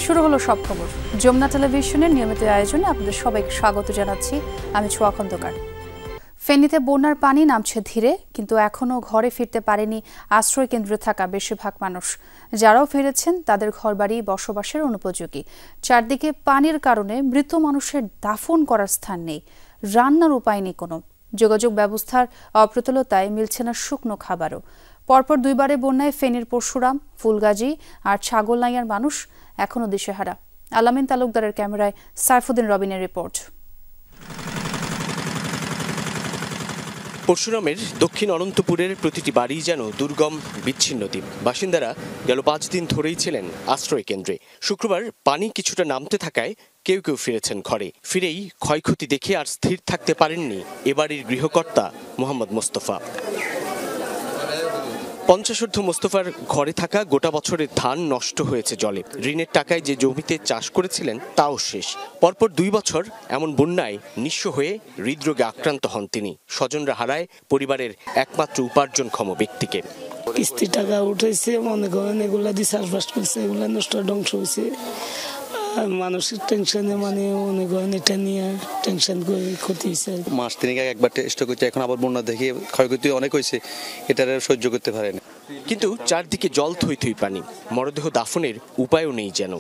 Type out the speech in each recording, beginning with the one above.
শুরু হলো সব খবর। যমুনা টেলিভিশনের নিয়মিত আয়োজনে আপনাদের সবাইকে স্বাগত জানাচ্ছি। আমি ছোঁয়া খন্দকার। ফেনীতে বন্যার পানি নামছে ধীরে, কিন্তু এখনও ঘরে ফিরতে পারেনি আশ্রয় কেন্দ্রে থাকা বেশিরভাগ মানুষ। যারাও ফিরেছেন তাদের ঘরবাড়ি বসবাসের অনুপযোগী। চারদিকে পানির কারণে মৃত মানুষের দাফন করার স্থান নেই, রান্নার উপায় নেই কোনো। যোগাযোগ ব্যবস্থার অপ্রতুলতায় মিলছে না শুকনো খাবারও। পরপর দুইবারে বন্যায় ফেনীর পরশুরাম, ফুলগাজী আর ছাগলনাইয়ার মানুষ এখনও দিশেহারা। আলামিন তালুকদারের ক্যামেরায় সাইফুদ্দিন রবিনের রিপোর্ট। পরশুরামের দক্ষিণ অনন্তপুরের প্রতিটি বাড়ি যেন দুর্গম বিচ্ছিন্ন দ্বীপ। বাসিন্দারা গেল 5 দিন ধরেই ছিলেন আশ্রয় কেন্দ্রে। শুক্রবার পানি কিছুটা নামতে থাকায় কেউ কেউ ফিরেছেন ঘরে। ফিরেই ক্ষয়ক্ষতি দেখে আর স্থির থাকতে পারেননি এবাড়ির গৃহকর্তা মোহাম্মদ মোস্তফা। 50 মোস্তফার ঘরে থাকা গোটা বছরের ধান নষ্ট হয়েছে জলে। ঋণের টাকায় যে জমিতে চাষ করেছিলেন তাও শেষ। পরপর 2 বছর এমন বন্যায় নিঃস্ব হয়ে হৃদরোগে আক্রান্ত হন তিনি। স্বজনরা হারায় পরিবারের একমাত্র উপার্জনক্ষম ব্যক্তিকে। কিস্তি টাকা উঠেছে, মনে করেন এগুলা দিয়ে চাষবাস করছে, এগুলা নষ্ট ধ্বংস হয়েছে। মানসিক টেনশনে মনে করেন এটা নিয়ে টেনশন করে ক্ষতি হয়েছে। মাস 3 আগে একবার টেস্ট করতে, এখন আবার বন্যা দেখে ক্ষয়ক্ষতি অনেক হয়েছে, এটা সহ্য করতে পারেনি। কিন্তু চারদিকে জল থই থই পানি, মরদেহ দাফনের উপায়ও নেই যেন।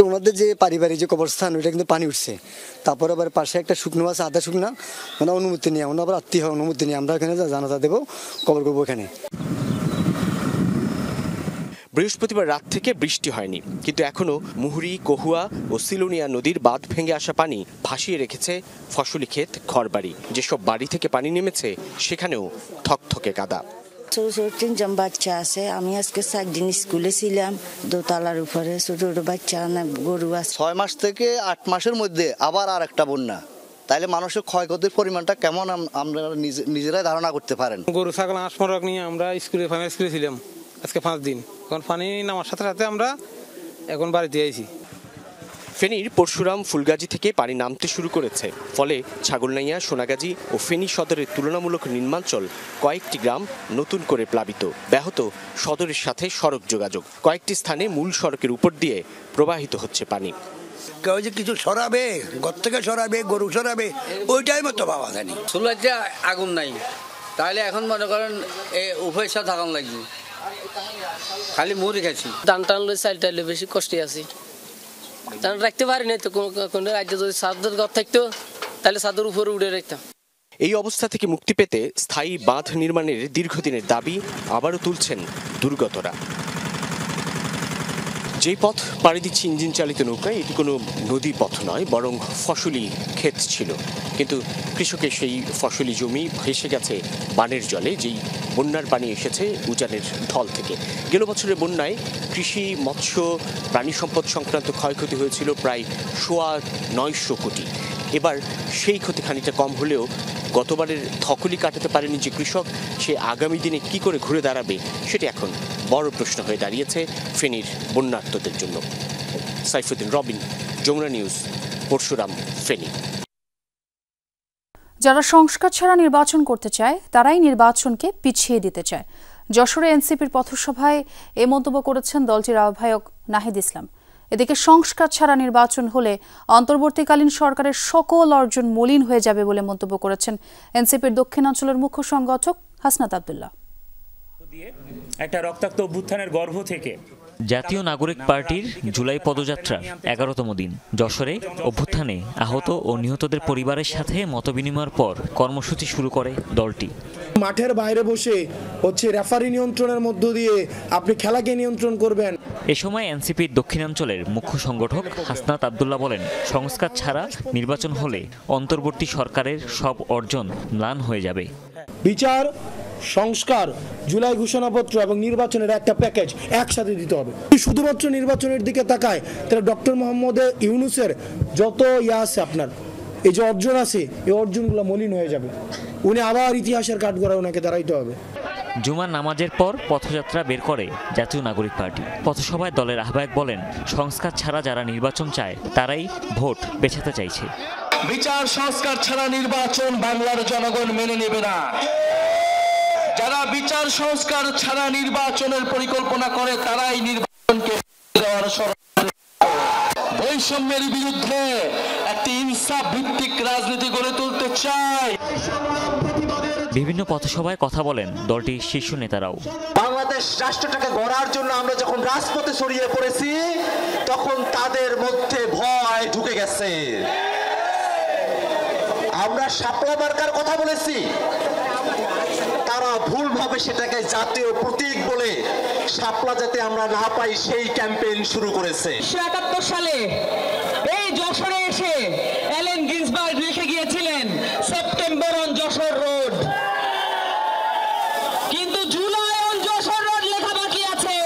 ওনাদের যে পারিবারিক যে কবরস্থান, ওইটা কিন্তু পানি উঠছে। তারপর আবার পাশে একটা শুকনো আছে, আধা শুকনা, ওনার অনুমতি নিয়ে, ওনার আবার আত্মীয় অনুমতি নিয়ে আমরা এখানে জানাজা দেবো, কবর করবো এখানে। বৃহস্পতিবার রাত থেকে বৃষ্টি হয়নি, কিন্তু এখনো মুহুরী, কহুয়া ও সিলোনিয়া নদীর বাঁধ ভেঙে আসা পানি ভাসিয়ে রেখেছে ফসলি ক্ষেত, ঘরবাড়ি। যেসব বাড়ি থেকে পানি নেমেছে সেখানেও থকথকে কাদা। ছোট ছোট 3জন বাচ্চা আছে। আমি আজকে 4 দিন স্কুলে ছিলাম, দোতলার উপরে ছোট ছোট বাচ্চা, গরু আছে। 6 মাস থেকে 8 মাসের মধ্যে আবার আর একটা বন্যা, তাইলে মানুষের ক্ষয়ক্ষতির পরিমাণটা কেমন আমরা নিজেরাই ধারণা করতে পারেন। গরু ছাগল হাঁস মুরগ নিয়ে আমরা স্কুলে ছিলাম আজকে 5 দিন। এখন পানি নামার সাথে সাথে আমরা এখন বাড়িতে আইছি। ফেনীর পরশুরাম, ফুলগাজী থেকে পানি নামতে শুরু করেছে। ফলে ছাগলনাইয়া, সোনাগাজী ও ফেনী সদরের তুলনামূলক নিম্নাঞ্চল কয়েকটি গ্রাম নতুন করে প্লাবিত। ব্যাহত সদরের সাথে সড়ক যোগাযোগ। কয়েকটি স্থানে মূল সড়কের উপর দিয়ে প্রবাহিত হচ্ছে পানি। কেউ যে কিছু সরাবে, ঘর থেকে সরাবে, গরু সরাবে, ওইটাই মতো পাওয়া যায়নি। চুলাতে আগুন নাই, তাহলে এখন মনে করেন উভয় সাথে আগুন লাগবে, খালি মুড়ি খাইছি। ধান টানলে চাল টাইলে বেশি কষ্টে আছি, ধান রাখতে পারি নাই তো। কোনো রাজ্যে যদি ছাদের ঘর থাকতো তাহলে ছাদের উপরে উঠে রাখতাম। এই অবস্থা থেকে মুক্তি পেতে স্থায়ী বাঁধ নির্মাণের দীর্ঘদিনের দাবি আবারও তুলছেন দুর্গতরা। যেই পথ পাড়ি দিচ্ছে ইঞ্জিন চালিত নৌকায়, এটি কোনো নদী পথ নয়, বরং ফসলি ক্ষেত ছিল। কিন্তু কৃষকের সেই ফসলি জমি ভেসে গেছে বানের জলে, যেই বন্যার পানি এসেছে উজানের ঢল থেকে। গেল বছরের বন্যায় কৃষি, মৎস্য, প্রাণী সম্পদ সংক্রান্ত ক্ষয়ক্ষতি হয়েছিল প্রায় 900 কোটি। এবার সেই ক্ষতি খানিকটা কম হলেও গতবারের ধকলি কাটাতে পারেনি যে কৃষক, সে আগামী দিনে কি করে ঘুরে দাঁড়াবে সেটি এখন বড় প্রশ্ন হয়ে দাঁড়িয়েছে ফেনীর বন্যার্তদের জন্য। সাইফুদ্দিন রবিন, যমুনা নিউজ, পরশুরাম, ফেনী। যারা সংস্কার ছাড়া নির্বাচন করতে চায় তারাই নির্বাচনকে পিছিয়ে দিতে চায়। যশোরে এনসিপির পথসভায় এ মন্তব্য করেছেন দলটির আহ্বায়ক নাহিদ ইসলাম। এদিকে সংস্কার ছাড়া নির্বাচন হলে অন্তর্বর্তীকালীন সরকারের সকল অর্জন মলিন হয়ে যাবে বলে মন্তব্য করেছেন এনসিপির দক্ষিণাঞ্চলের মুখ্য সংগঠক হাসনাত আব্দুল্লাহ। একটা রক্তাক্ত অভ্যুত্থানের গর্ভ থেকে জাতীয় নাগরিক পার্টির জুলাই পদযাত্রার 11তম দিন যশোরে অভ্যুত্থানে আহত ও নিহতদের পরিবারের সাথে মতবিনিময়ের পর কর্মসূচি শুরু করে দলটি। মাঠের বাইরে বসে রেফারি নিয়ন্ত্রণের মধ্য দিয়ে আপনি খেলাকে নিয়ন্ত্রণ করবেন। এ সময় এনসিপির দক্ষিণাঞ্চলের মুখ্য সংগঠক হাসনাত আব্দুল্লাহ বলেন, সংস্কার ছাড়া নির্বাচন হলে অন্তর্বর্তী সরকারের সব অর্জন ম্লান হয়ে যাবে। বিচার, সংস্কার, জুলাই ঘোষণাপত্র এবং নির্বাচনের একটা প্যাকেজ একসাথে দিতে হবে। শুধুমাত্র নির্বাচনের দিকে তাকায় তাহলে ডক্টর মোহাম্মদ ইউনূসের যত আছে, আপনার এই যে অর্জন আছে, এই অর্জনগুলো মলিন হয়ে যাবে। উনি আবার ইতিহাসের কাঠগড়ায় ওনাকে দাঁড়াইতে হবে। জুমার নামাজের পর পথযাত্রা বের করে জাতীয় নাগরিক পার্টি। পথসভায় দলের আহ্বায়ক বলেন, সংস্কার ছাড়া যারা নির্বাচন চায় তারাই ভোট বেছাতে চাইছে। বিচার সংস্কার ছাড়া নির্বাচন বাংলার জনগণ মেনে নেবে না। যারা বিচার সংস্কার ছাড়া নির্বাচনের পরিকল্পনা করে তারাই নির্বাচনকে দেওয়ার বৈষম্যের বিরুদ্ধে একটি ইনসাফ ভিত্তিক রাজনীতি গড়ে তুলতে চায়। বিভিন্ন পথসভায় কথা বলেন দলটির শীর্ষ নেতারাও। বাংলাদেশ রাষ্ট্রটাকে গড়ার জন্য আমরা যখন রাজপথে ছড়িয়ে পড়েছি তখন তাদের মধ্যে ভয় ঢুকে গেছে। আমরা শাপলা মার্কার কথা বলেছি, তারা ভুলভাবে সেটাকে জাতীয় প্রতীক বলে শাপলা যাতে আমরা না পাই সেই ক্যাম্পেইন শুরু করেছে। 1971 সালে এই যশোরে এসে অ্যালেন গিন্সবার্গ লিখে গিয়েছিলেন সেপ্টেম্বর অন যশোর রোড, কিন্তু জুলাই অন যশোর রোড লেখা বাকি আছে।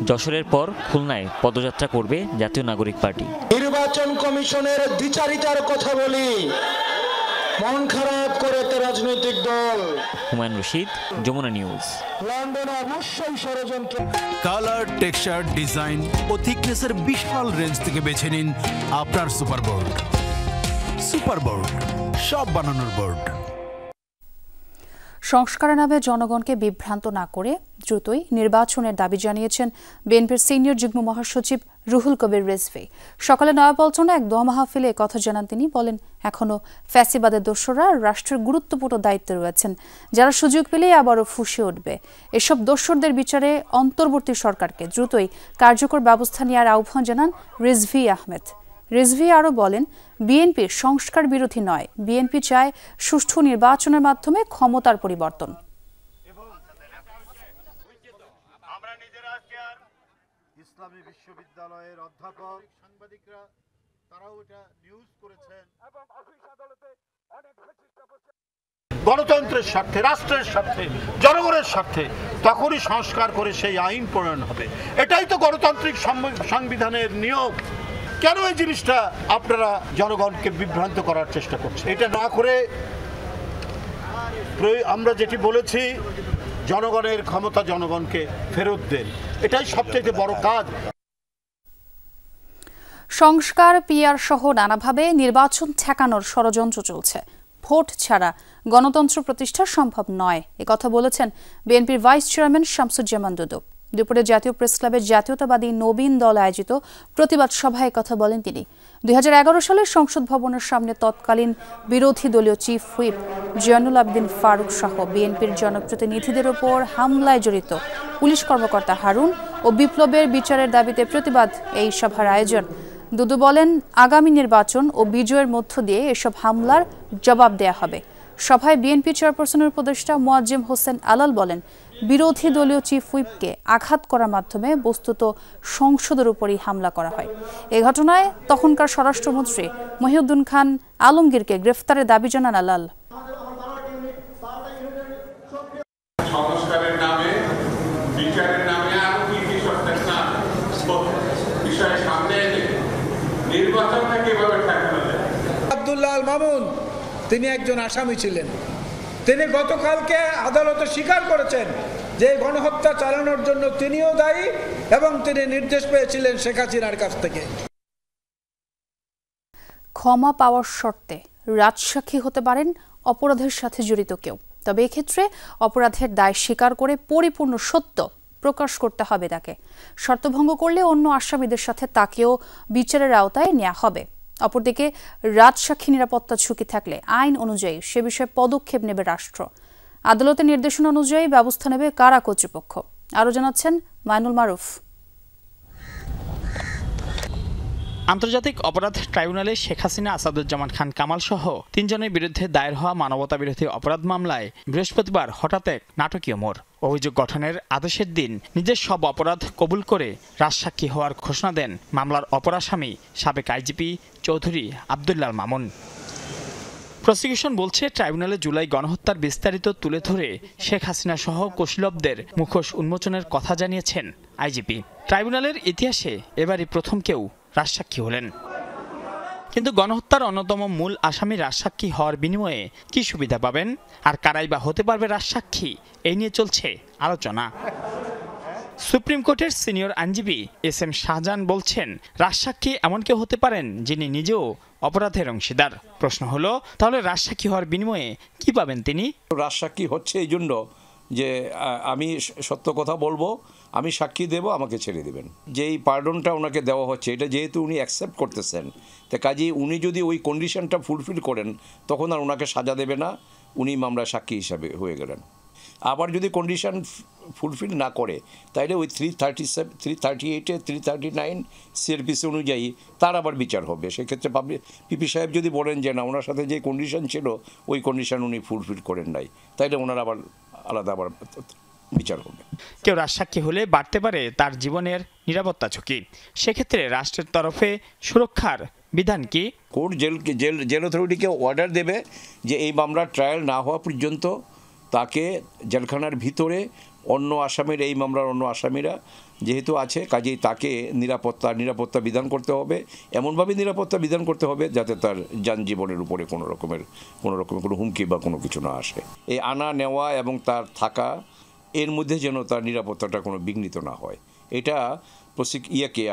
যশোরের পর খুলনায় পদযাত্রা করবে জাতীয় নাগরিক পার্টি। নির্বাচন কমিশনের দ্বিচারিতার কথা বলি, মন খারাপ করে রাজনৈতিক দল। হুমায়ুন রশিদ, যমুনা নিউজ। লন্ডনে অবশ্যই ষড়যন্ত্র। কালার, টেক্সচার, ডিজাইন ও থিকনেসের বিশাল রেঞ্জ থেকে বেছে নিন আপনার সুপারবোর্ড। সুপারবোর্ড, সব বানানোর বোর্ড। সংস্কারের নামে জনগণকে বিভ্রান্ত না করে দ্রুতই নির্বাচনের দাবি জানিয়েছেন বিএনপির সিনিয়র যুগ্ম মহাসচিব রুহুল কবির রিজভী। সকালে নয়াপল্টনে এক দোয়া মাহফিলে কথা জানান তিনি। বলেন, এখনও ফ্যাসিবাদের দোসররা রাষ্ট্রের গুরুত্বপূর্ণ দায়িত্বে রয়েছেন, যারা সুযোগ পেলেই আবারও ফুঁসে উঠবে। এসব দোসরদের বিচারে অন্তর্বর্তী সরকারকে দ্রুতই কার্যকর ব্যবস্থা নেওয়ার আহ্বান জানান রিজভী আহমেদ। রিজভী আরও বলেন, বিএনপি সংস্কার বিরোধী নয়, বিএনপি চায় সুষ্ঠু নির্বাচনের মাধ্যমে ক্ষমতার পরিবর্তন। ইসলামী বিশ্ববিদ্যালয়ের অধ্যাপক, সাংবাদিকরা তারাও এটা নিউজ করেছেন। গণতন্ত্রের স্বার্থে, রাষ্ট্রের স্বার্থে, জনগণের স্বার্থে তখনই সংস্কার করে সেই আইন প্রণয়ন হবে। এটাই তো গণতান্ত্রিক সংবিধানের নিয়ম। কেন এই জিনিসটা আপনারা জনগণকে বিভ্রান্ত করার চেষ্টা করছেন? এটা না করে আমরা যেটি বলেছি, জনগণের ক্ষমতা জনগণকে ফেরত দেন, এটাই সবচেয়ে বড় কাজ। সংস্কার, পিআর সহ নানাভাবে নির্বাচন ঠেকানোর ষড়যন্ত্র চলছে। ভোট ছাড়া গণতন্ত্র প্রতিষ্ঠা সম্ভব নয়, একথা বলেছেন বিএনপির ভাইস চেয়ারম্যান শামসুজ্জামান দুদু। দুপুরে জাতীয় প্রেস ক্লাবের জাতীয়তাবাদী নবীন দল আয়োজিত প্রতিবাদ সভায় কথা বলেন তিনি। 2011 সালে সংসদ ভবনের সামনে তৎকালীন বিরোধী দলীয় চিফ হুইপ জিয়ানুল আবেদিন ফারুক সহ বিএনপির জনপ্রতিনিধিদের ওপর হামলায় জড়িত পুলিশ কর্মকর্তা হারুন ও বিপ্লবের বিচারের দাবিতে প্রতিবাদ এই সভার আয়োজন। দুদু বলেন, আগামী নির্বাচন ও বিজয়ের মধ্য দিয়ে এসব হামলার জবাব দেয়া হবে। সভায় বিএনপি চেয়ারপারসনের উপদেষ্টা মোয়াজ্জেম হোসেন আলাল বলেন, বিরোধী দলীয় চিফ হুইপকে আঘাত করার মাধ্যমে বস্তুত সংসদের উপরই হামলা করা হয়। এ ঘটনায় তখনকার স্বরাষ্ট্রমন্ত্রী মহিউদ্দিন খান আলমগীরকে গ্রেফতারের দাবি জানান আলাল। সংস্কারের নামে, বিচারের নামে আরো কি বিষয় সামনে এনে নির্বাচনটা কিভাবে ঠেকানো যায়? আব্দুল্লাহ আল মামুন তিনি একজন আসামি ছিলেন। তিনি গতকালকে আদালতে স্বীকার করেছেন যে গণহত্যা চালানোর জন্য তিনিও দায়ী এবং তিনি নির্দেশ পেয়েছিলেন শেখ হাসিনার কাছ থেকে। ক্ষমা পাওয়ার শর্তে রাজসাক্ষী হতে পারেন অপরাধের সাথে জড়িত কেউ, তবে এক্ষেত্রে অপরাধের দায় স্বীকার করে পরিপূর্ণ সত্য প্রকাশ করতে হবে তাকে। শর্তভঙ্গ করলে অন্য আসামিদের সাথে তাকেও বিচারের আওতায় নেওয়া হবে। অপরদিকে রাজসাক্ষী নিরাপত্তা ঝুঁকি থাকলে আইন অনুযায়ী সে বিষয়ে পদক্ষেপ নেবে রাষ্ট্র। আদালতের নির্দেশনা অনুযায়ী ব্যবস্থা নেবে কারা কর্তৃপক্ষ। আরও জানাচ্ছেন মাইনুল মারুফ। আন্তর্জাতিক অপরাধ ট্রাইব্যুনালে শেখ হাসিনা, আসাদুজ্জামান খান কামাল সহ 3 জনের বিরুদ্ধে দায়ের হওয়া মানবতা বিরোধী অপরাধ মামলায় বৃহস্পতিবার হঠাৎ এক নাটকীয় মোড়। অভিযোগ গঠনের আদেশের দিন নিজের সব অপরাধ কবুল করে রাজসাক্ষী হওয়ার ঘোষণা দেন মামলার অপর আসামি সাবেক আইজিপি চৌধুরী আব্দুল্লাহ আল মামুন। প্রসিকিউশন বলছে, ট্রাইব্যুনালে জুলাই গণহত্যার বিস্তারিত তুলে ধরে শেখ হাসিনা সহ কুশলবদের মুখোশ উন্মোচনের কথা জানিয়েছেন আইজিপি। ট্রাইব্যুনালের ইতিহাসে এবারই প্রথম কেউ রাজসাক্ষী হলেন। কিন্তু গণহত্যার অন্যতম মূল আসামি রাজসাক্ষী হওয়ার বিনিময়ে কি সুবিধা পাবেন, আর কারাই বা হতে পারবে রাজসাক্ষী, এই নিয়ে চলছে আলোচনা। সুপ্রিম কোর্টের সিনিয়র আইনজীবী এস এম শাহজাহান বলছেন, রাজসাক্ষী এমন কেউ হতে পারেন যিনি নিজেও অপরাধের অংশীদার। প্রশ্ন হলো, তাহলে রাজসাক্ষী হওয়ার বিনিময়ে কি পাবেন তিনি? রাজসাক্ষী হচ্ছে এই জন্য যে আমি সত্য কথা বলবো, আমি সাক্ষী দেব, আমাকে ছেড়ে দেবেন। যেই পার্ডনটা ওনাকে দেওয়া হচ্ছে এটা যেহেতু উনি অ্যাকসেপ্ট করতেছেন, তা কাজেই উনি যদি ওই কন্ডিশনটা ফুলফিল করেন তখন আর ওনাকে সাজা দেবে না, উনি মামলার সাক্ষী হিসাবে হয়ে গেলেন। আবার যদি কন্ডিশন ফুলফিল না করে তাইলে ওই 337, 338, 339 সিআরপিসি অনুযায়ী তার আবার বিচার হবে। সেক্ষেত্রে পিপি সাহেব যদি বলেন যে না, ওনার সাথে যে কন্ডিশন ছিল ওই কন্ডিশন উনি ফুলফিল করেন নাই, তাইলে ওনার আবার আলাদা আবার বিচার হবে। কেউ রাজসাক্ষী হলে বাড়তে পারে তার জীবনের নিরাপত্তা ঝুঁকি। সেক্ষেত্রে রাষ্ট্রের তরফে সুরক্ষার বিধান কি? কোর্ট জেল অথরিটিকে অর্ডার দেবে যে এই মামলার ট্রায়াল না হওয়া পর্যন্ত তাকে জেলখানার ভিতরে অন্য আসামির, এই মামলার অন্য আসামিরা যেহেতু আছে, কাজেই তাকে নিরাপত্তা বিধান করতে হবে, এমনভাবে নিরাপত্তা বিধান করতে হবে যাতে তার যানজীবনের উপরে কোনো রকমের কোনো হুমকি বা কোনো কিছু না আসে। এই আনা নেওয়া এবং তার থাকা এর মধ্যে যেন তার নিরাপত্তাটা কোনো বিঘ্নিত না হয়, এটা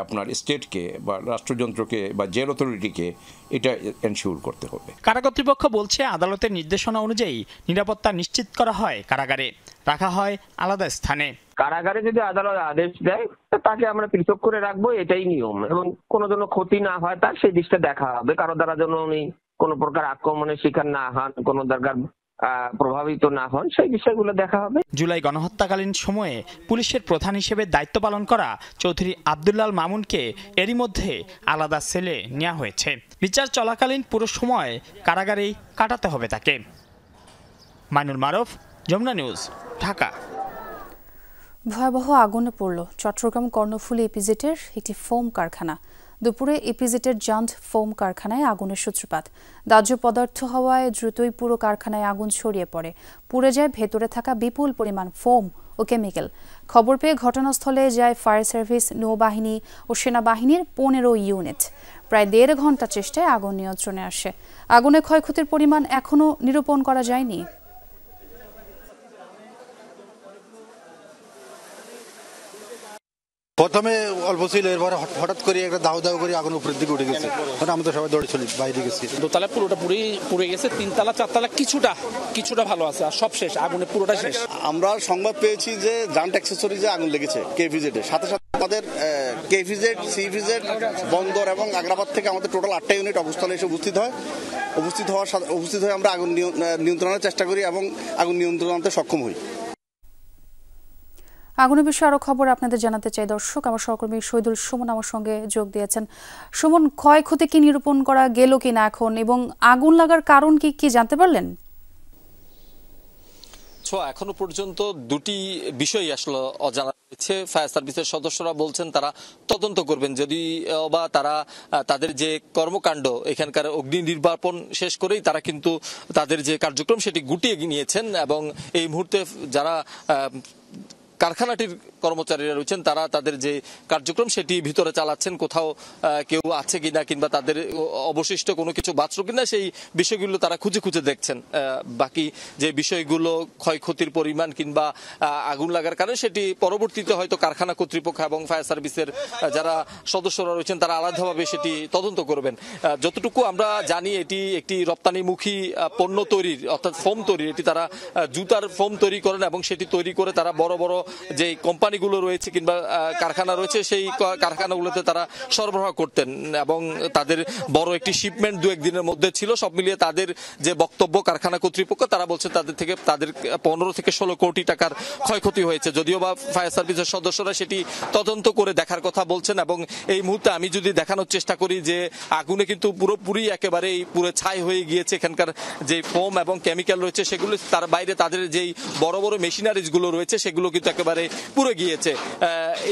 আপনার স্টেটকে বা রাষ্ট্রযন্ত্রকে বা জেল অথরিটিকে এটা এনশিওর করতে হবে। কারা কর্তৃপক্ষ বলছে আদালতের নির্দেশনা অনুযায়ী নিরাপত্তা নিশ্চিত করা হয়, কারাগারে রাখা হয় আলাদা স্থানে। কারাগারে যদি আদালত আদেশ দেয় তাকে আমরা পৃথক করে রাখবো, এটাই নিয়ম, এবং কোনো জন্য ক্ষতি না হয় তার সেই দিকটা দেখা হবে। কারো দ্বারা যেন উনি কোনো প্রকার আক্রমণের শিকার না হন, কোনো দরকার প্রভাবিত না হন, সেই বিষয়গুলো দেখা হবে। জুলাই গণহত্যাকালীন সময়ে পুলিশের প্রধান হিসেবে দায়িত্ব পালন করা চৌধুরী আব্দুল্লাহ মামুনকে এরই মধ্যে আলাদা সেলে নেওয়া হয়েছে। বিচার চলাকালীন পুরো সময় কারাগারেই কাটাতে হবে তাকে। মাইনুল মারুফ, যমুনা নিউজ, ঢাকা। ভয়াবহ আগুনে পড়ল চট্টগ্রাম কর্ণফুলী ইপিজেটের একটি ফোম কারখানা। দুপুরে ইপিজেটের জান্ট ফোম কারখানায় আগুনের সূত্রপাত। দাহ্য পদার্থ হওয়ায় দ্রুতই পুরো কারখানায় আগুন ছড়িয়ে পড়ে। পুড়ে যায় ভেতরে থাকা বিপুল পরিমাণ ফোম ও কেমিক্যাল। খবর পেয়ে ঘটনাস্থলে যায় ফায়ার সার্ভিস, নৌবাহিনী ও সেনাবাহিনীর 15 ইউনিট। প্রায় 1.5 ঘন্টা চেষ্টায় আগুন নিয়ন্ত্রণে আসে। আগুনের ক্ষয়ক্ষতির পরিমাণ এখনও নিরূপণ করা যায়নি। প্রথমে অল্প ছিল, এরপরে হঠাৎ করে একটা দাউ দাউ করে আগুন উপরের দিকে উঠে গেছে। আমরা তো সবাই দৌড়ে চলি, বাইরে গেছি। দোতলা পুরোটা পুড়ে গেছে, 3 তলা 4 তলা কিছুটা ভালো আছে, আর সব শেষ, আগুনে পুরোটা শেষ। আমরা সংবাদ পেয়েছি যে জান্ট অ্যাক্সেসরিজে আগুন লেগেছে কেভিজেডে, সাথে সাথে আমাদের কেভিজেড, সিভিজেড, বন্দর এবং আগ্রাবাদ থেকে আমাদের টোটাল 8টা ইউনিট অবস্থানে এসে উপস্থিত হয়ে আমরা আগুন নিয়ন্ত্রণের চেষ্টা করি এবং আগুন নিয়ন্ত্রণ আনতে সক্ষম হই। আগুনের বিষয়ে আরো খবর আপনাদের জানাতে চাই দর্শক। আমার সহকর্মী শহীদুল সুমন আমার সঙ্গে যোগ দিয়েছেন। সুমন, ক্ষয়ক্ষতি কি নিরূপণ করা গেল কিনা এখন, এবং আগুন লাগার কারণ কি জানতে পারলেন? এখনো পর্যন্ত দুটি বিষয় আসলে অজানা রয়েছে। ফায়ার সার্ভিসের সদস্যরা বলছেন তারা তদন্ত করবেন, যদি বা তারা তাদের যে কর্মকাণ্ড এখানকার অগ্নি নির্বাপন শেষ করেই তারা কিন্তু তাদের যে কার্যক্রম সেটি গুটিয়ে নিয়েছেন, এবং এই মুহূর্তে যারা কারখানাটির কর্মচারীরা রয়েছেন তারা তাদের যে কার্যক্রম সেটি ভিতরে চালাচ্ছেন। কোথাও কেউ আছে কিনা কিংবা তাদের অবশিষ্ট কোনো কিছু বাঁচল কিনা সেই বিষয়গুলো তারা খুঁজে দেখছেন। বাকি যে বিষয়গুলো ক্ষয়ক্ষতির পরিমাণ কিংবা আগুন লাগার কারণে সেটি পরবর্তীতে হয়তো কারখানা কর্তৃপক্ষ এবং ফায়ার সার্ভিসের যারা সদস্যরা রয়েছেন তারা আলাদাভাবে সেটি তদন্ত করবেন। যতটুকু আমরা জানি এটি একটি রপ্তানিমুখী পণ্য তৈরির, অর্থাৎ ফোম তৈরির, এটি তারা জুতার ফোম তৈরি করেন এবং সেটি তৈরি করে তারা বড় বড় যে কোম্পানিগুলো রয়েছে কিংবা কারখানা রয়েছে সেই কারখানাগুলোতে তারা সরবরাহ করতেন, এবং তাদের বড় একটি শিপমেন্ট 2-1 দিনের মধ্যে ছিল। সব মিলিয়ে তাদের যে বক্তব্য কারখানা কর্তৃপক্ষ, তারা বলছে তাদের 15 থেকে 16 কোটি টাকার ক্ষয়ক্ষতি হয়েছে। যদিও বা ফায়ার সার্ভিসের সদস্যরা সেটি তদন্ত করে দেখার কথা বলছেন, এবং এই মুহূর্তে আমি যদি দেখানোর চেষ্টা করি যে আগুনে কিন্তু পুরোপুরি একেবারেই পুরো ছাই হয়ে গিয়েছে। এখানকার যে ফোম এবং কেমিক্যাল রয়েছে সেগুলো, তার বাইরে তাদের যেই বড় বড় মেশিনারিজ গুলো রয়েছে সেগুলো কিন্তু একেবারে পুড়ে গিয়েছে।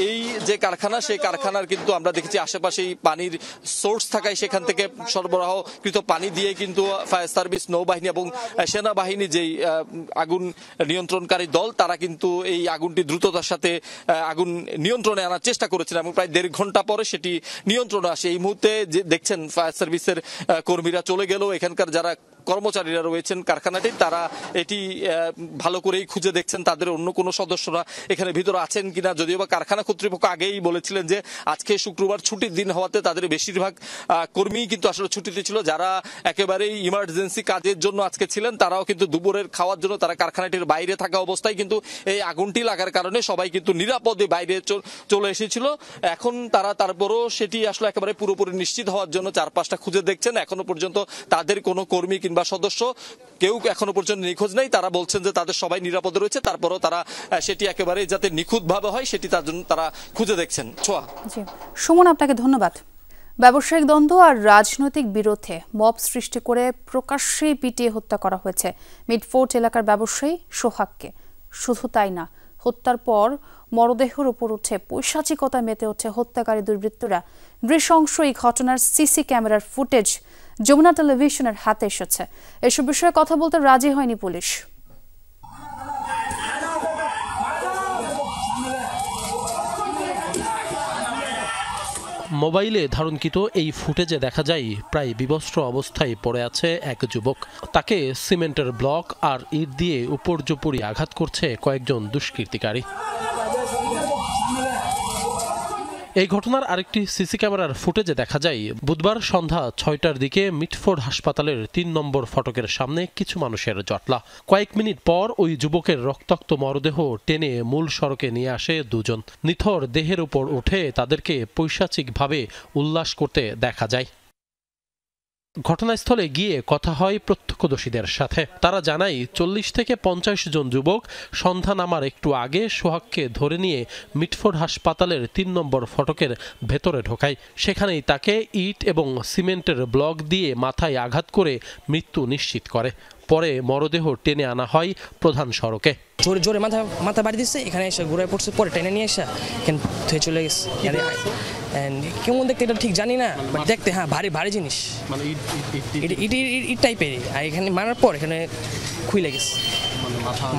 এই যে কারখানা, সেই কারখানার কিন্তু আমরা দেখেছি আশেপাশেই পানির সোর্স থাকায় সেখান থেকে সরবরাহকৃত পানি দিয়ে কিন্তু ফায়ার সার্ভিস, নৌবাহিনী এবং সেনাবাহিনী যেই আগুন নিয়ন্ত্রণকারী দল তারা কিন্তু এই আগুনটি দ্রুততার সাথে আগুন নিয়ন্ত্রণে আনার চেষ্টা করেছেন, এবং প্রায় 1.5 ঘন্টা পরে সেটি নিয়ন্ত্রণে আসে। এই মুহূর্তে যে দেখছেন ফায়ার সার্ভিসের কর্মীরা চলে গেলেও এখানকার যারা কর্মচারীরা রয়েছেন কারখানাটির, তারা এটি ভালো করেই খুঁজে দেখছেন তাদের অন্য কোনো সদস্যরা এখানে ভিতরে আছেন কিনা। যদিও বা কারখানা কর্তৃপক্ষ আগেই বলেছিলেন যে আজকে শুক্রবার ছুটির দিন হওয়াতে তাদের বেশিরভাগ কর্মী কিন্তু আসলে ছুটিতে ছিল। যারা একেবারেই ইমার্জেন্সি কাজের জন্য আজকে ছিলেন তারাও কিন্তু দুপুরের খাওয়ার জন্য তারা কারখানাটির বাইরে থাকা অবস্থায় কিন্তু এই আগুনটি লাগার কারণে সবাই কিন্তু নিরাপদে বাইরে চলে এসেছিল। এখন তারা তারপরও সেটি আসলে একেবারে পুরোপুরি নিশ্চিত হওয়ার জন্য চারপাশটা খুঁজে দেখছেন। এখনো পর্যন্ত তাদের কোনো কর্মী কিংবা সদস্য কেউ এখনো পর্যন্ত নিখোঁজ নেই। তারা বলছেন যে তাদের সবাই নিরাপদে রয়েছে, তারপরও তারা সেটি একেবারে যাতে নিখুঁতভাবে হয় সেটি তার জন্য তারা খুঁজে দেখছেন। ছোয়া। সুমন, আপনাকে ধন্যবাদ। ব্যবসায়িক দ্বন্দ্ব আর রাজনৈতিক বিরোধে মব সৃষ্টি করে প্রকাশ্যে পিটিয়ে হত্যা করা হয়েছে মিডফোর্ট এলাকার ব্যবসায়ী সোহাগকে। শুধু তাই না, হত্যার পর মরদেহের উপর উঠে পৈশাচিকতায় মেতে ওঠে হত্যাকারী দুর্বৃত্তরা। নৃশংস এই ঘটনার সিসি ক্যামেরার ফুটেজ যমুনা টেলিভিশনের হাতে এসেছে। এসব বিষয়ে কথা বলতে রাজি হয়নি পুলিশ। মোবাইলে ধারণকৃত এই ফুটেজে দেখা যায় প্রায় বিবস্ত্র অবস্থায় পড়ে আছে এক যুবক। তাকে সিমেন্টের ব্লক আর ইট দিয়ে উপর্যুপরি আঘাত করছে কয়েকজন দুষ্কৃতিকারী। এই ঘটনার আরেকটি সিসি ক্যামেরার ফুটেজে দেখা যায় বুধবার সন্ধ্যা ৬টার দিকে মিডফোর্ড হাসপাতালের ৩ নম্বর ফটকের সামনে কিছু মানুষের জটলা। কয়েক মিনিট পর ওই যুবকের রক্তাক্ত মরদেহ টেনে মূল সড়কে নিয়ে আসে দুজন। নিথর দেহের উপর উঠে তাদেরকে পৈশাচিকভাবে উল্লাস করতে দেখা যায়। ঘটনাস্থলে গিয়ে কথা হয় প্রত্যক্ষদর্শীদের সাথে। তারা জানায় ৪০ থেকে ৫০ জন যুবক সন্ধ্যা নামার একটু আগে সোহাগকে ধরে নিয়ে মিডফোর্ড হাসপাতালের ৩ নম্বর ফটকের ভেতরে ঢোকায়। সেখানেই তাকে ইট এবং সিমেন্টের ব্লক দিয়ে মাথায় আঘাত করে মৃত্যু নিশ্চিত করে। পরে মরদেহ টেনে আনা হয় প্রধান সড়কে। জোরে জোরে মাথা বাড়ি দিচ্ছে, এখানে এসে ঘুরে পড়ছে, পরে টেনে নিয়ে এসে এখানে ধুয়ে চলে গেছে। কেমন দেখতে এটা ঠিক জানি না, বাট দেখতে হ্যাঁ ভারী জিনিস, মানে ইট টাইপেরই। আর এখানে মারার পর এখানে খুইলে গেছে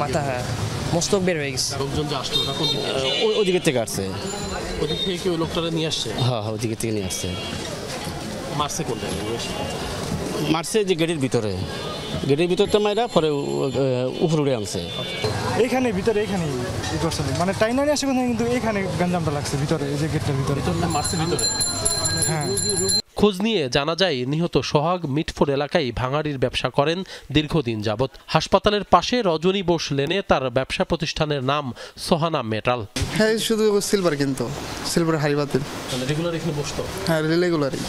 মাথা, হ্যাঁ মস্তক বের হয়ে গেছে। লোকজন যে আসলো ওদিকে থেকে আসছে। ওদিক থেকে কি ওই লোকটারা নিয়ে আসছে? হ্যাঁ ওদিকে থেকে নিয়ে আসছে। মারছে কোন জায়গায়? মারছে যে গেটের ভিতরে তো মাইরা পরে উপরে উড়ে আনছে। এইখানে ভিতরে এইখানে মানে টাইনা নিয়ে আসে, কিন্তু এইখানে গঞ্জামটা লাগছে ভিতরে, এই যে গেটের ভিতরে মারছে ভিতরে। হ্যাঁ। খোঁজ নিয়ে জানা যায় নিহত সোহাগ মিডফোর্ড এলাকায় ভাঙাড়ির ব্যবসা করেন দীর্ঘদিন যাবৎ। হাসপাতালের পাশে রজনী বোস লেনে তার ব্যবসা প্রতিষ্ঠানের নাম সোহানা মেটাল। হ্যাঁ শুধু সিলভার, কিন্তু সিলভার হাই বাতিল। রেগুলার এখানে বসতো? হ্যাঁ রেগুলারই।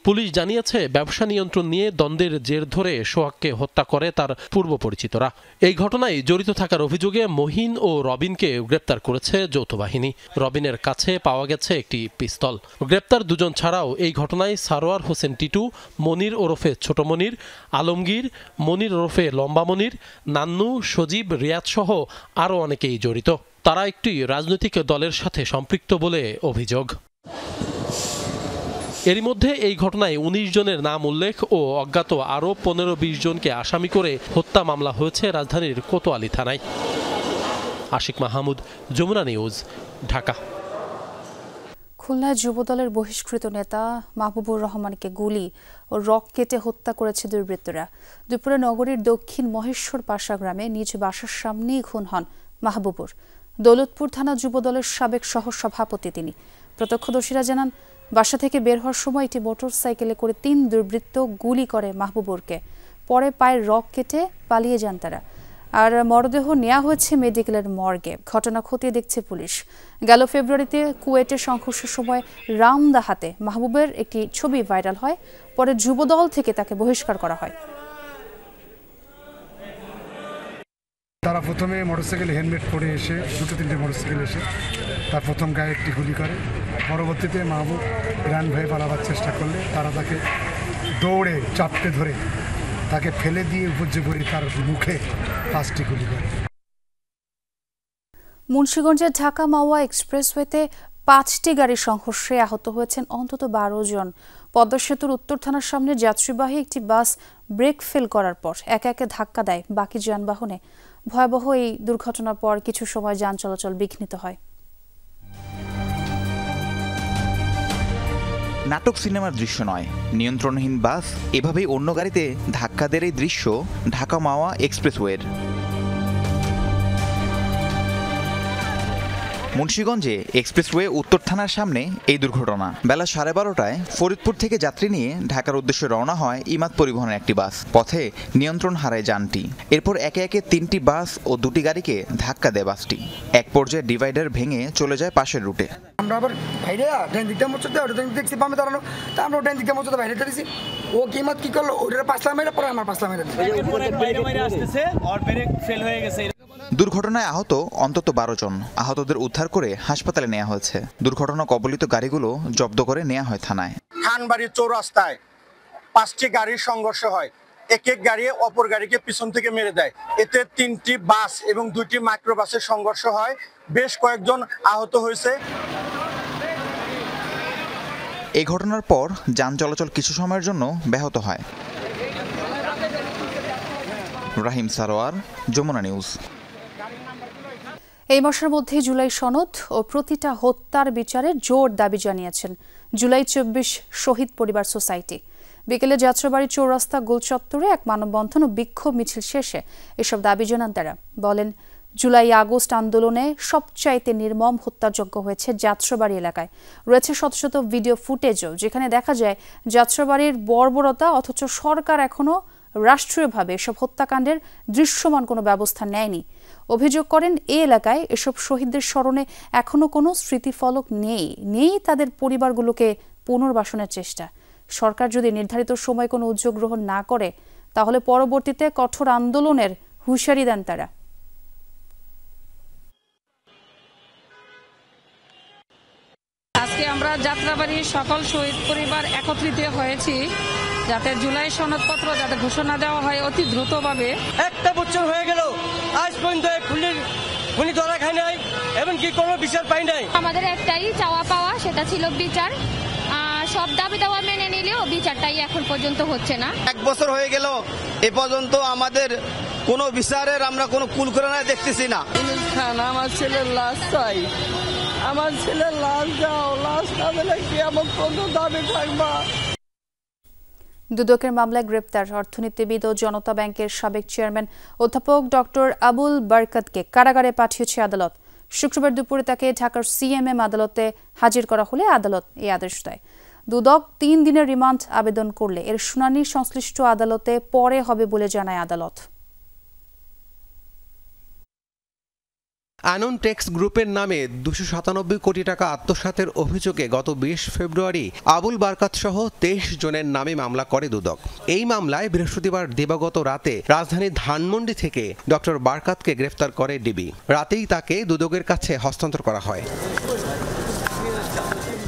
পুলিশ জানিয়েছে ব্যবসা নিয়ন্ত্রণ নিয়ে দ্বন্দ্বের জের ধরে সোহাগকে হত্যা করে তার পূর্ব পরিচিতরা। এই ঘটনায় জড়িত থাকার অভিযোগে মহিন ও রবিনকে গ্রেপ্তার করেছে যৌথ বাহিনী। রবিনের কাছে পাওয়া গেছে একটি পিস্তল। গ্রেপ্তার দুজন ছাড়াও এই ঘটনায় সারোয়ার হোসেন টিটু, মনির ওরফে ছোট মনির, আলমগীর, মনির ওরফে লম্বা মনির, নান্নু, সজীব, রিয়াদ সহ আরও অনেকেই জড়িত। তারা একটি রাজনৈতিক দলের সাথে সম্পৃক্ত বলে অভিযোগ। এরই মধ্যে এই ঘটনায় ১৯ জনের নাম উল্লেখ ও অজ্ঞাত আরও ১৫-২০ জনকে আসামি করে হত্যা মামলা হয়েছে রাজধানীর কোতোয়ালি থানায়। আশিক মাহমুদ, যমুনা নিউজ, ঢাকা। খুলনায় যুবদলের বহিষ্কৃত নেতা মাহবুবুর রহমানকে গুলি ও রক কেটে হত্যা করেছে দুর্বৃত্তরা। দুপুরে নগরীর দক্ষিণ মহেশ্বর পাশা গ্রামে নিজ বাসার সামনেই খুন হন মাহবুবুর। দৌলতপুর থানা যুবদলের সাবেক সহসভাপতি তিনি। প্রত্যক্ষদর্শীরা জানান, বাসা থেকে বের হওয়ার সময় একটি মোটর সাইকেলে করে ৩ দুর্বৃত্ত গুলি করে মাহবুবুরকে। পরে পায়ের রক কেটে পালিয়ে যান তারা। আর মরদেহ নেওয়া হয়েছে মেডিকেলের মর্গে। ঘটনা খতিয়ে দেখছে পুলিশ। গেল ফেব্রুয়ারিতে কুয়েটে সংঘর্ষের সময় রামদাহাতে মাহবুবের একটি ছবি ভাইরাল হয়। পরে যুবদল থেকে তাকে বহিষ্কার করা হয়। তারা প্রথমে মোটরসাইকেল হেলমেট পরে এসে 2-3টে মোটরসাইকেল এসে তার প্রথম গায়ে একটি গুলি করে। পরবর্তীতে মাহবুব রান ভয়ে পালাবার চেষ্টা করলে তারা তাকে দৌড়ে চাপটে ধরে তাকে ফেলে দিয়ে উপর্যুপরি তার মুখে 5টি গুলি করে। মুন্সিগঞ্জের ঢাকা মাওয়া এক্সপ্রেসওয়েতে 5টি গাড়ির সংঘর্ষে আহত হয়েছেন অন্তত 12 জন। পদ্মা সেতুর উত্তর থানার সামনে যাত্রীবাহী একটি বাস ব্রেক ফেল করার পর একে একে ধাক্কা দেয় বাকি যানবাহনে। ভয়াবহ এই দুর্ঘটনার পর কিছু সময় যান চলাচল বিঘ্নিত হয়। নাটক সিনেমার দৃশ্য নয়, নিয়ন্ত্রণহীন বাস এভাবেই অন্য গাড়িতে ধাক্কা দেওয়ার এই দৃশ্য ঢাকা মাওয়া এক্সপ্রেসওয়ের। মুন্সিগঞ্জে এক্সপ্রেসওয়ে উত্তর থানার সামনে এই দুর্ঘটনা। বেলা 12:30টায় ফরিদপুর থেকে যাত্রী নিয়ে ঢাকার উদ্দেশ্যে রওনা হয় ইমাদ পরিবহনের একটি বাস। পথে নিয়ন্ত্রণ হারায় যানটি। এরপর একে একে 3টি বাস ও 2টি গাড়িকে ধাক্কা দেয় বাসটি। এক পর্যায়ে ডিভাইডার ভেঙে চলে যায় পাশের রুটে। আমরা আবার বাইরে ট্রেন দিকটা মোচতে ওটা দেখছি বামে দাঁড়ানো, তা আমরা ট্রেন দিকটা মোচতে বাইরে দিয়েছি। ও কিমাত কি করলো, ওটা 5 লাখ মেরে পরে আমার 5 লাখ মেরে দুর্ঘটনায় আহত অন্তত 12 জন। আহতদের উদ্ধার করে হাসপাতালে নেওয়া হয়েছে। দুর্ঘটনা কবলিত গাড়িগুলো জব্দ করে নেওয়া হয় থানায়। খানবাড়ির চৌরাস্তায় 5টি গাড়ির সংঘর্ষ হয়। এক গাড়ি অপর গাড়িকে পিছন থেকে মেরে দেয়। এতে 3টি বাস এবং 2টি মাইক্রোবাসের সংঘর্ষ হয়। বেশ কয়েকজন আহত হয়েছে। এই ঘটনার পর যান চলাচল কিছু সময়ের জন্য ব্যাহত হয়। রাহিম সারোয়ার, যমুনা নিউজ। এই মাসের মধ্যে জুলাই সনদ ও প্রতিটা হত্যার বিচারে জোর দাবি জানিয়েছেন জুলাই 24 শহীদ পরিবার সোসাইটি। বিকেলে যাত্রাবাড়ি চৌরাস্তা গোলচত্বরে এক মানববন্ধন ও বিক্ষোভ মিছিল শেষে এসব দাবি জানান তারা। বলেন, জুলাই আগস্ট আন্দোলনে সবচাইতে নির্মম হত্যাযজ্ঞ হয়েছে যাত্রাবাড়ি এলাকায়। রয়েছে শত শত ভিডিও ফুটেজও, যেখানে দেখা যায় যাত্রাবাড়ির বর্বরতা, অথচ সরকার এখনো রাষ্ট্রীয়ভাবে এসব হত্যাকাণ্ডের দৃশ্যমান কোনো ব্যবস্থা নেয়নি। অভিযোগ করেন, এই এলাকায় এসব শহীদদের স্মরণে এখনো কোনো স্মৃতিফলক নেই তাদের পরিবারগুলোকে পুনর্বাসনের চেষ্টা। সরকার যদি নির্ধারিত সময় কোনো উদ্যোগ গ্রহণ না করে, তাহলে পরবর্তীতে কঠোর আন্দোলনের হুঁশিয়ারি দেন তারা। আজকে আমরা যাত্রাবাড়ির সকল শহীদ পরিবার একত্রিত হয়েছি যাতে জুলাই সনদপত্র যাতে ঘোষণা দেওয়া হয় অতি দ্রুতভাবে। 1 বছর হয়ে গেল, আজ পর্যন্ত খুনি ধরা খায় নাই, এমনকি কোনো বিচার পাই নাই। আমাদের একটাই চাওয়া পাওয়া, সেটা ছিল বিচার। সব দাবি দাওয়া মেনে নিলেও বিচারটাই এখন পর্যন্ত হচ্ছে না। 1 বছর হয়ে গেল, এ পর্যন্ত আমাদের কোনো বিচারের আমরা কোনো কুলকিনারা দেখতেছি না। আমার ছেলের লাশ চাই, আমার ছেলের লাশ দাও, লাশ না দিলে কি আমার কোনো দাবি থাকবা। দুদকের মামলায় গ্রেপ্তার অর্থনীতিবিদ ও জনতা ব্যাংকের সাবেক চেয়ারম্যান অধ্যাপক ডক্টর আবুল বারকাতকে কারাগারে পাঠিয়েছে আদালত। শুক্রবার দুপুরে তাকে ঢাকার সিএমএম আদালতে হাজির করা হলে আদালত এই আদেশ দেয়। দুদক 3 দিনের রিমান্ড আবেদন করলে এর শুনানি সংশ্লিষ্ট আদালতে পরে হবে বলে জানায় আদালত। আনন টেক্স গ্রুপের নামে 297 কোটি টাকা আত্মসাতের অভিযোগে গত 20 ফেব্রুয়ারি আবুল বারকাত সহ 23 জনের নামে মামলা করে দুদক। এই মামলায় বৃহস্পতিবার দিবাগত রাতে রাজধানীর ধানমন্ডি থেকে ডক্টর বারকাতকে গ্রেফতার করে ডিবি। রাতেই তাকে দুদকের কাছে হস্তান্তর করা হয়।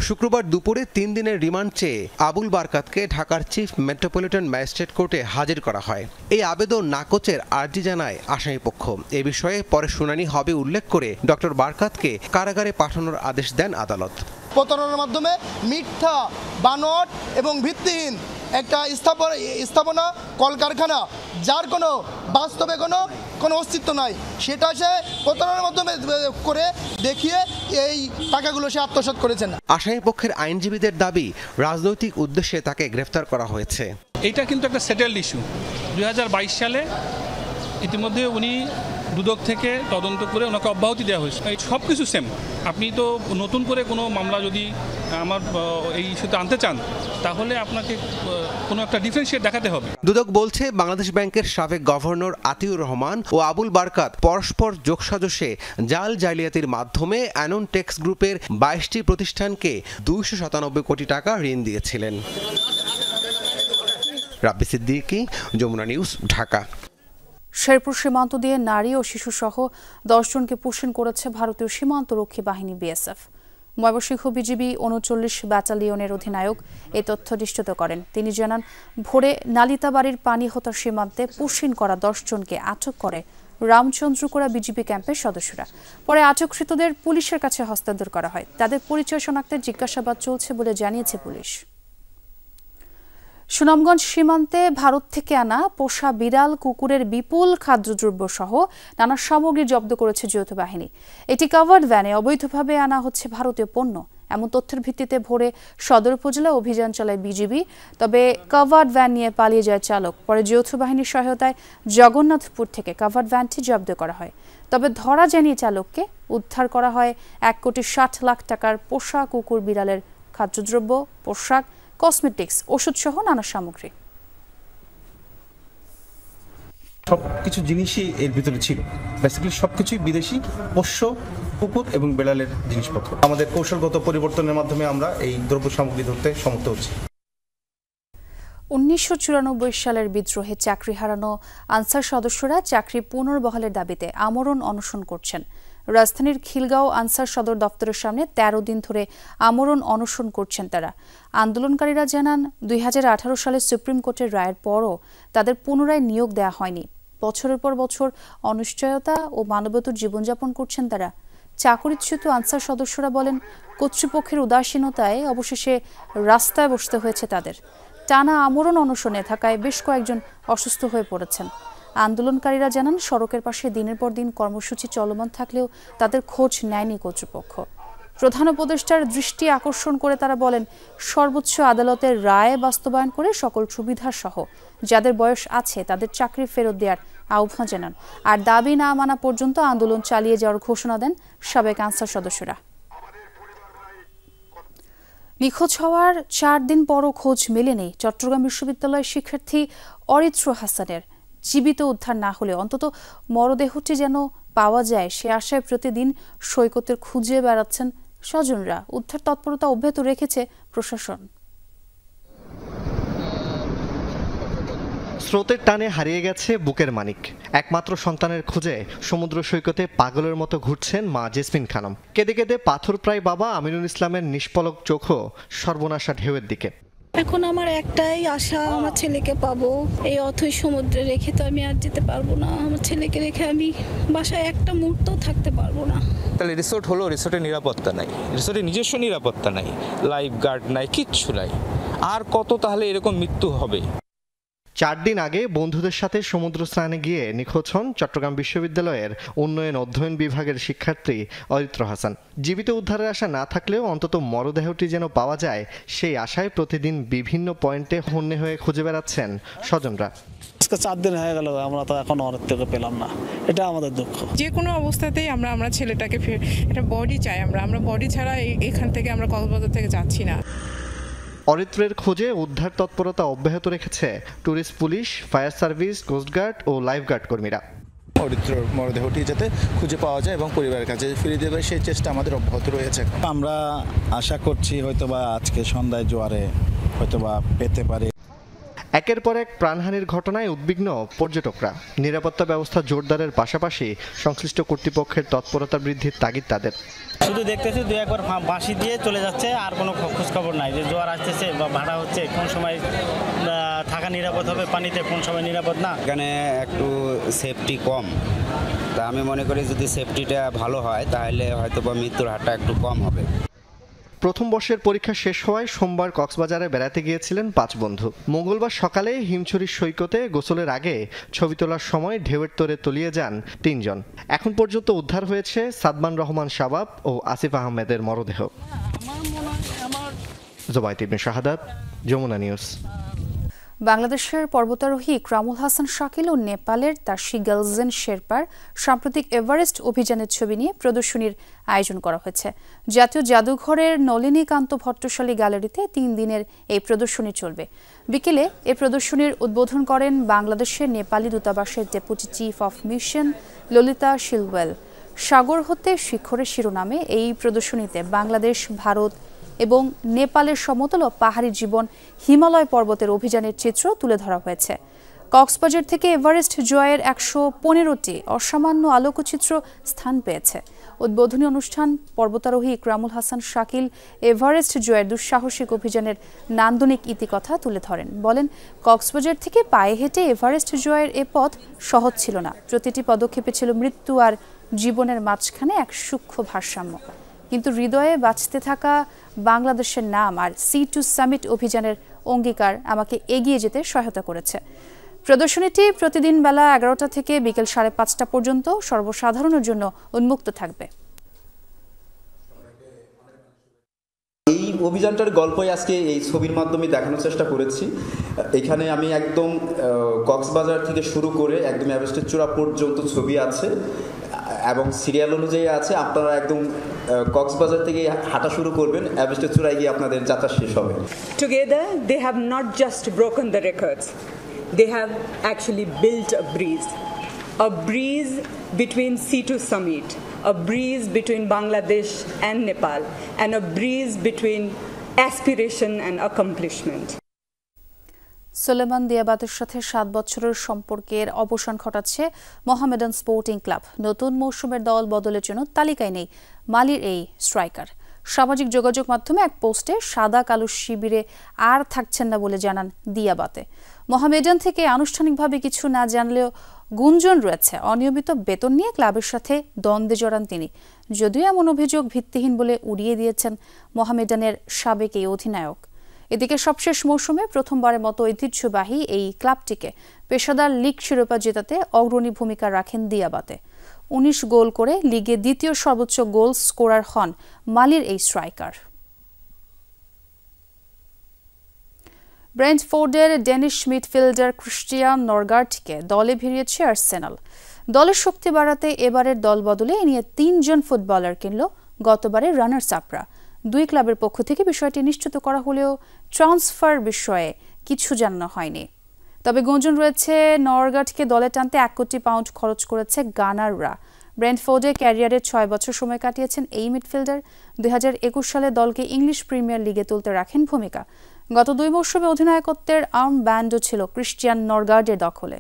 শুক্রবার দুপুরে 3 দিনের রিমান্ড চেয়ে আবুল বারকাতকে ঢাকার চিফ মেট্রোপলিটন ম্যাজিস্ট্রেট কোর্টে হাজির করা হয়। এই আবেদন নাকচের আর্জি জানায় আসামিপক্ষ। এ বিষয়ে পরে শুনানি হবে উল্লেখ করে ডক্টর বারকাতকে কারাগারে পাঠানোর আদেশ দেন আদালত। প্রতারণার মাধ্যমে মিথ্যা, বানোয়াট এবং ভিত্তিহীন একটা স্থাপনা কলকারখানা, যার কোনো বাস্তবে কোনো অস্তিত্ব নাই, সেটা সে প্রতারণার মাধ্যমে করে দেখিয়ে এই টাকাগুলো সে আত্মসাৎ করেছেন। আসামি পক্ষের আইনজীবীদের দাবি, রাজনৈতিক উদ্দেশ্যে তাকে গ্রেফতার করা হয়েছে। এটা কিন্তু একটা সেটেলড ইস্যু। 2022 সালে ইতিমধ্যে উনি দুদক থেকে তদন্ত করে ওনাকে অব্যাহতি দেওয়া হয়েছে। এই সব কিছু সেম। আপনি তো নতুন করে কোনো মামলা যদি আমার এই ইস্যুতে আনতে চান, তাহলে আপনাকে কোনো একটা ডিফারেন্সিয়েট দেখাতে হবে। দুদক বলছে, বাংলাদেশ ব্যাংকের সাবেক গভর্নর আতিউর রহমান ও আবুল বারকাত পরস্পর যোগসাজশে জাল জালিয়াতির মাধ্যমে অ্যানন টেক্স গ্রুপের 22টি প্রতিষ্ঠানকে 297 কোটি টাকা ঋণ দিয়েছিলেন। রাব্বি সিদ্দিকী, যমুনা নিউজ, ঢাকা। শেরপুর সীমান্ত দিয়ে নারী ও শিশুসহ 10 জনকে পুষিন করেছে ভারতীয় সীমান্তরক্ষী বাহিনী বিএসএফ। ময়মনসিংহ বিজিবি 39 ব্যাটালিয়নের অধিনায়ক এই তথ্য নিশ্চিত করেন। তিনি জানান, ভোরে নালিতাবাড়ির পানিহতা সীমান্তে পুষিন করা 10 জনকে আটক করে রামচন্দ্রকুড়া বিজিবি ক্যাম্পের সদস্যরা। পরে আটককৃতদের পুলিশের কাছে হস্তান্তর করা হয়। তাদের পরিচয় শনাক্তের জিজ্ঞাসাবাদ চলছে বলে জানিয়েছে পুলিশ। সুনামগঞ্জ সীমান্তে ভারত থেকে আনা পোষা বিড়াল, কুকুরের বিপুল খাদ্যদ্রব্য সহ নানা সামগ্রী জব্দ করেছে যৌথ বাহিনী। এটি কাভার্ড ভ্যানে অবৈধভাবে আনা হচ্ছে ভারতীয় পণ্য। এমন তথ্যের ভিত্তিতে ভোরে সদর উপজেলা অভিযান চালায় বিজিবি। তবে কাভার্ড ভ্যান নিয়ে পালিয়ে যায় চালক। পরে যৌথ বাহিনীর সহায়তায় জগন্নাথপুর থেকে কাভার্ড ভ্যানটি জব্দ করা হয়। তবে ধরা যায়নি চালককে। উদ্ধার করা হয় 1,60,00,000 টাকার পোষা কুকুর বিড়ালের খাদ্যদ্রব্য, পোশাক, কসমেটিক্স, ওষুধসহ নানা সামগ্রী। সবকিছু জিনিসই এর ভিতরে ছিল। বেসিক্যালি সবকিছুই বিদেশি পোষ্য কুকুর এবং বেড়ালের জিনিসপত্র। আমাদের কৌশলগত পরিবর্তনের মাধ্যমে আমরা এই দ্রব্য সামগ্রী ধরতে সমর্থ হচ্ছি। 1994 সালের বিদ্রোহে চাকরি হারানো আনসার সদস্যরা চাকরি পুনর্বহালের দাবিতে আমরণ অনশন করছেন। রাজধানীর খিলগাঁও আনসার সদর দপ্তরের সামনে 13 দিন ধরে আমরণ অনশন করছেন তারা। আন্দোলনকারীরা জানান 2018 সালে সুপ্রিম কোর্টের রায়ের পরও তাদের পুনরায় নিয়োগ দেওয়া হয়নি। বছরের পর বছর অনিশ্চয়তা ও মানবতার জীবনযাপন করছেন তারা। চাকরিচ্যুত আনসার সদস্যরা বলেন, কর্তৃপক্ষের উদাসীনতায় অবশেষে রাস্তায় বসতে হয়েছে তাদের। টানা আমরণ অনশনে থাকায় বেশ কয়েকজন অসুস্থ হয়ে পড়েছেন। আন্দোলনকারীরা জানান, সড়কের পাশে দিনের পর দিন কর্মসূচি চলমান থাকলেও তাদের খোঁজ নেয়নি কর্তৃপক্ষ। প্রধান উপদেষ্টার দৃষ্টি আকর্ষণ করে তারা বলেন, সর্বোচ্চ আদালতের রায় বাস্তবায়ন করে সকল সুবিধা সহ যাদের বয়স আছে তাদের চাকরি ফেরত দেওয়ার আহ্বান জানান। আর দাবি না মানা পর্যন্ত আন্দোলন চালিয়ে যাওয়ার ঘোষণা দেন সাবেক আনসার সদস্যরা। নিখোঁজ হওয়ার 4 দিন পরও খোঁজ মেলেনি চট্টগ্রাম বিশ্ববিদ্যালয়ের শিক্ষার্থী অরিত্র হাসানের। জীবিত উদ্ধার না হলে অন্তত মরদেহটি যেন পাওয়া যায় সে আশায় প্রতিদিন সৈকতের খুঁজে বেড়াচ্ছেন স্বজনরা। উদ্ধার তৎপরতা অব্যাহত রেখেছে প্রশাসন। স্রোতের টানে হারিয়ে গেছে বুকের মানিক। একমাত্র সন্তানের খোঁজে সমুদ্র সৈকতে পাগলের মতো ঘুরছেন মা জেসমিন খানম। কেঁদে কেঁদে পাথরপ্রায় বাবা আমিনুল ইসলামের নিষ্পলক চোখও সর্বনাশা ঢেউয়ের দিকে। এখন আমার একটাই আশা, আমার ছেলেকে পাবো। এই অথৈ সমুদ্রে রেখে তো আমি আর যেতে পারবো না। আমার ছেলেকে রেখে আমি বাসায় একটা মুহূর্তও থাকতে পারবো না। তাহলে রিসোর্ট হলো, রিসোর্টের নিরাপত্তা নাই, রিসোর্টের নিজস্ব নিরাপত্তা নাই, লাইফ গার্ড নাই, কিচ্ছু নাই। আর কত তাহলে এরকম মৃত্যু হবে? 4 দিন আগে বন্ধুদের সাথে সমুদ্র স্নানে গিয়ে নিখোঁজ হন চট্টগ্রাম বিশ্ববিদ্যালয়ের উন্নয়ন অধ্যয়ন বিভাগের শিক্ষার্থী অরিত্র হাসান। জীবিত উদ্ধারের আশা না থাকলেও অন্তত মরদেহটি যেন পাওয়া যায় সেই আশায় প্রতিদিন বিভিন্ন পয়েন্টে হন্যে হয়ে খুঁজে বেড়াচ্ছেন স্বজনরা। 4 দিন হয়ে গেল, আমরা তো এখন অরিত্রকে পেলাম না, এটা আমাদের দুঃখ। যে কোনো অবস্থাতেই আমরা ছেলেটাকে একটা বডি চাই। আমরা বডি ছাড়া এখান থেকে আমরা কক্সবাজার থেকে যাচ্ছি না। অরিত্রের খোঁজে উদ্ধার তৎপরতা অব্যাহত রেখেছে tourist police, fire service, coastguard ও লাইফগার্ড কর্মীরা। অরিত্রর মরদেহটি যাতে খুঁজে পাওয়া যায় এবং পরিবারের কাছে ফিরিয়ে দেবে সেই চেষ্টা আমাদের অব্যাহত রয়েছে। আমরা আশা করছি হয়তোবা আজকে সন্ধ্যায় জোয়ারে হয়তোবা পেতে পারে। একের পর এক প্রাণহানির ঘটনায় উদ্বিগ্ন পর্যটকরা। নিরাপত্তা ব্যবস্থা জোরদারের পাশাপাশি সংশ্লিষ্ট কর্তৃপক্ষের তৎপরতা বৃদ্ধির তাগিদ তাদের। শুধু দেখতেছি 2-1 বার বাঁশি দিয়ে চলে যাচ্ছে, আর কোনো খোঁজ খবর নাই যে জোয়ার আসতেছে বা ভাড়া হচ্ছে, কোন সময় থাকা নিরাপদ হবে পানিতে, কোন সময় নিরাপদ না। এখানে একটু সেফটি কম, তা আমি মনে করি যদি সেফটিটা ভালো হয় তাহলে হয়তো বা মৃত্যুর হারটা একটু কম হবে। প্রথম বর্ষের পরীক্ষা শেষ হওয়ায় সোমবার কক্সবাজারে বেড়াতে গিয়েছিলেন 5 বন্ধু। মঙ্গলবার সকালে হিমছড়ির সৈকতে গোসলের আগে ছবি তোলার সময় ঢেউয়ের তোরে তলিয়ে যান 3 জন। এখন পর্যন্ত উদ্ধার হয়েছে সাদমান রহমান শাবাব ও আসিফ আহমেদের মরদেহ। জোবায়েত ইবনে শাহাদাত, যমুনা নিউজ। বাংলাদেশের পর্বতারোহী ইকরামুল হাসান শাকিল ও নেপালের তাশি গালজেন শেরপার সাম্প্রতিক এভারেস্ট অভিযানের ছবি নিয়ে প্রদর্শনীর আয়োজন করা হয়েছে। জাতীয় জাদুঘরের নলিনীকান্ত ভট্টশালী গ্যালারিতে 3 দিনের এই প্রদর্শনী চলবে। বিকেলে এই প্রদর্শনীর উদ্বোধন করেন বাংলাদেশের নেপালি দূতাবাসের deputy chief of mission Lalita শিলওয়েল। সাগর হতে শিখরের শিরোনামে এই প্রদর্শনীতে বাংলাদেশ, ভারত এবং নেপালের সমতল ও পাহাড়ি জীবন, হিমালয় পর্বতের অভিযানের চিত্র তুলে ধরা হয়েছে। কক্সবাজার থেকে এভারেস্ট জয়ের 115টি অসামান্য আলোকচিত্র স্থান পেয়েছে। উদ্বোধনী অনুষ্ঠান পর্বতারোহী ইকরামুল হাসান শাকিল এভারেস্ট জয়ের দুঃসাহসিক অভিযানের নান্দনিক ইতিকথা তুলে ধরেন। বলেন, কক্সবাজার থেকে পায়ে হেঁটে এভারেস্ট জয়ের এ পথ সহজ ছিল না। প্রতিটি পদক্ষেপে ছিল মৃত্যু আর জীবনের মাঝখানে এক সূক্ষ্ম ভারসাম্য। কিন্তু হৃদয়ে বাঁচতে থাকা বাংলাদেশের নাম আর C2 সামিট অভিযানের অঙ্গীকার আমাকে এগিয়ে যেতে সহায়তা করেছে। প্রদর্শনীটি প্রতিদিন বেলা 11টা থেকে বিকেল 5:30 পর্যন্ত সর্বসাধারণের জন্য উন্মুক্ত থাকবে। এই অভিযানটার গল্পই আজকে এই ছবির মাধ্যমে দেখানোর চেষ্টা করেছি। এখানে আমি একদম কক্সবাজার থেকে শুরু করে একদম এভারেস্টের চূড়া পর্যন্ত ছবি আছে এবং সিরিয়াল অনুযায়ী আছে। আপনারা একদম কক্সবাজার থেকে হাঁটা শুরু করবেন, এভারেস্টের চূড়ায় গিয়ে আপনাদের যাত্রা শেষ হবে। Together they have not just broken the records, they have actually built a breeze between sea to summit, a breeze between Bangladesh and Nepal, and a breeze between aspiration and accomplishment. Sulaiman দিয়াবাতের সাথে 7 বছরের সম্পর্কের অবসান ঘটাচ্ছে Mohammedan sporting club. নতুন মৌসুমের দল বদলের জন্য তালিকায় নেই মালির এই স্ট্রাইকার। সামাজিক যোগাযোগ মাধ্যমে এক পোস্টে সাদা কালো শিবিরে আর থাকছেন না বলে জানান দিয়াবাতে। মোহামেডান থেকে আনুষ্ঠানিকভাবে কিছু না জানলেও গুঞ্জন রয়েছে অনিয়মিত বেতন নিয়ে ক্লাবের সাথে দ্বন্দ্বে জড়ান তিনি। যদিও এমন অভিযোগ ভিত্তিহীন বলে উড়িয়ে দিয়েছেন মোহামেডানের সাবেক এই অধিনায়ক। এদিকে সবশেষ মৌসুমে প্রথমবারের মতো ঐতিহ্যবাহী এই ক্লাবটিকে পেশাদার লীগ শিরোপা জেতাতে অগ্রণী ভূমিকা রাখেন দিয়াবাতে। 19 গোল করে লিগে দ্বিতীয় সর্বোচ্চ গোল স্কোরার হন মালির এই স্ট্রাইকার। ব্রেন্টফোর্ডের ডেনিশ মিডফিল্ডার ক্রিস্টিয়ান নরগার্টকে দলে ভিড়িয়েছে আর্সেনাল। দলের শক্তি বাড়াতে এবারের দল বদলে এ নিয়ে 3 জন ফুটবলার কিনল গতবারের রানার্স আপরা। 2 ক্লাবের পক্ষ থেকে বিষয়টি নিশ্চিত করা হলেও ট্রান্সফার বিষয়ে কিছু জানানো হয়নি। তবে গুঞ্জন রয়েছে নরগার্টকে দলে টানতে 1 কোটি পাউন্ড খরচ করেছে গানাররা। ব্রেন্টফোর্ডে ক্যারিয়ারে 6 বছর সময় কাটিয়েছেন এই মিডফিল্ডার। 2021 সালে দলকে ইংলিশ প্রিমিয়ার লিগে তুলতে রাখেন ভূমিকা। গত 2 মৌসুমে অধিনায়কত্বের আর্ম ব্যান্ডও ছিল ক্রিস্টিয়ান নরগার্ডের দখলে।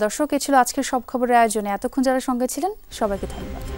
দর্শক, এ ছিল আজকের সব খবরের আয়োজনে। এতক্ষণ যারা সঙ্গে ছিলেন সবাইকে ধন্যবাদ।